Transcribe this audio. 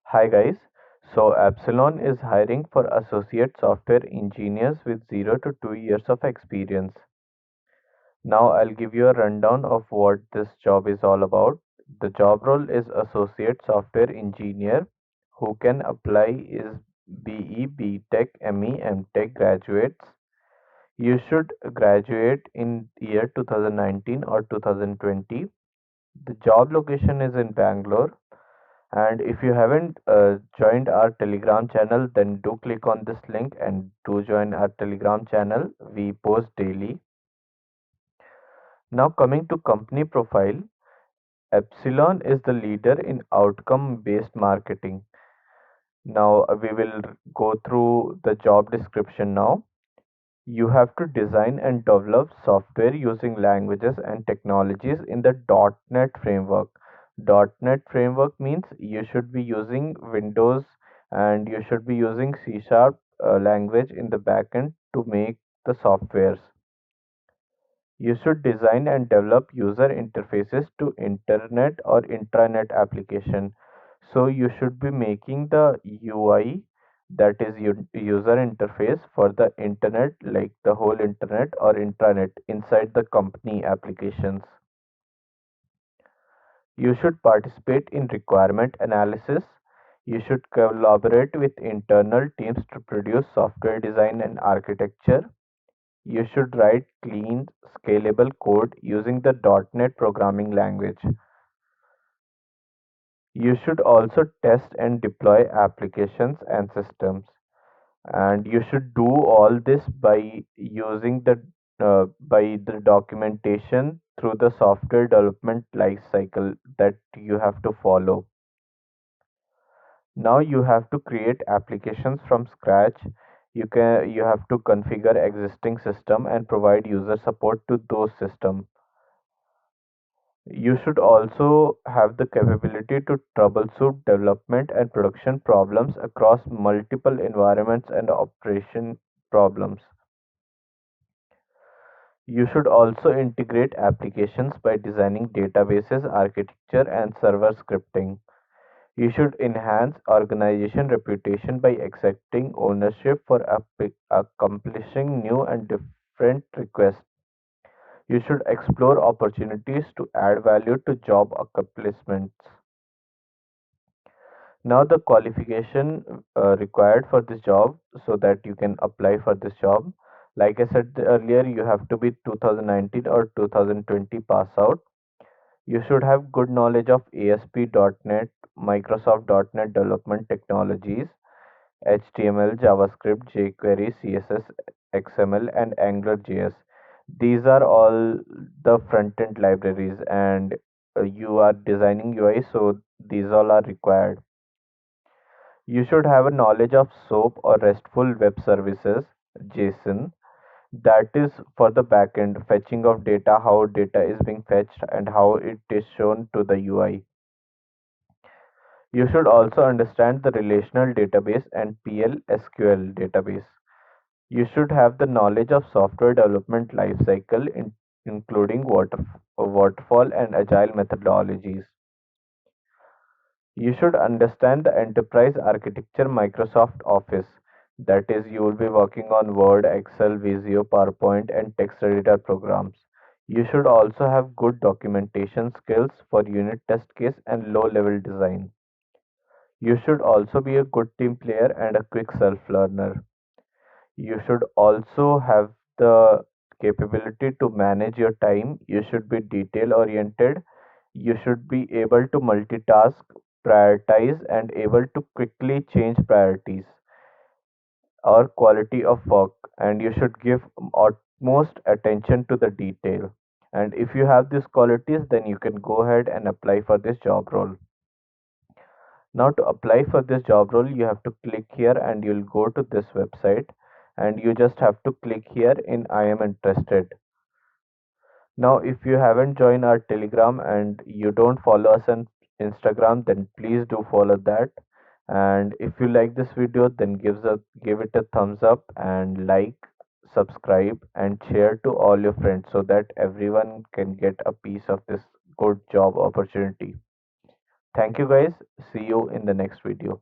Hi guys. So Epsilon is hiring for associate software engineers with 0 to 2 years of experience. Now I'll give you a rundown of what this job is all about. The job role is associate software engineer. Who can apply is BE, BTech, ME, MTech graduates. You should graduate in year 2019 or 2020. The job location is in Bangalore. And if you haven't joined our Telegram channel, then do click on this link and do join our Telegram channel. We post daily. Now, coming to company profile, Epsilon is the leader in outcome based marketing. Now, we will go through the job description now. You have to design and develop software using languages and technologies in the .NET framework. .NET framework means you should be using Windows and you should be using C Sharp language in the backend to make the softwares. You should design and develop user interfaces to internet or intranet application. So you should be making the UI, that is user interface for the internet, like the whole internet or intranet inside the company applications. You should participate in requirement analysis. You should collaborate with internal teams to produce software design and architecture. You should write clean, scalable code using the .NET programming language. You should also test and deploy applications and systems. And you should do all this by using the documentation through the software development life cycle that you have to follow. Now you have to create applications from scratch. You have to configure existing system and provide user support to those systems. You should also have the capability to troubleshoot development and production problems across multiple environments and operation problems. You should also integrate applications by designing databases, architecture, and server scripting. You should enhance organization reputation by accepting ownership for accomplishing new and different requests. You should explore opportunities to add value to job accomplishments. Now, the qualification required for this job so that you can apply for this job. Like I said earlier, you have to be 2019 or 2020 pass out. You should have good knowledge of ASP.NET, Microsoft.NET development technologies, HTML, JavaScript, jQuery, CSS, XML, and AngularJS. These are all the front-end libraries, and you are designing UI, so these all are required. You should have a knowledge of SOAP or RESTful Web Services, JSON. That is for the backend, fetching of data, how data is being fetched, and how it is shown to the UI. You should also understand the relational database and PL/SQL database. You should have the knowledge of software development lifecycle, including waterfall and agile methodologies. You should understand the enterprise architecture Microsoft Office. That is, you will be working on Word, Excel, Visio, PowerPoint, and text editor programs. You should also have good documentation skills for unit test case and low level design. You should also be a good team player and a quick self learner. You should also have the capability to manage your time. You should be detail oriented. You should be able to multitask, prioritize, and able to quickly change priorities or quality of work. And you should give utmost attention to the detail. And if you have these qualities, then you can go ahead and apply for this job role. Now, to apply for this job role, you have to click here and you'll go to this website and you just have to click here in I am interested. Now, if you haven't joined our Telegram and you don't follow us on Instagram, then please do follow that. And if you like this video, then give it a thumbs up and like, subscribe, and share to all your friends so that everyone can get a piece of this good job opportunity. Thank you guys. See you in the next video.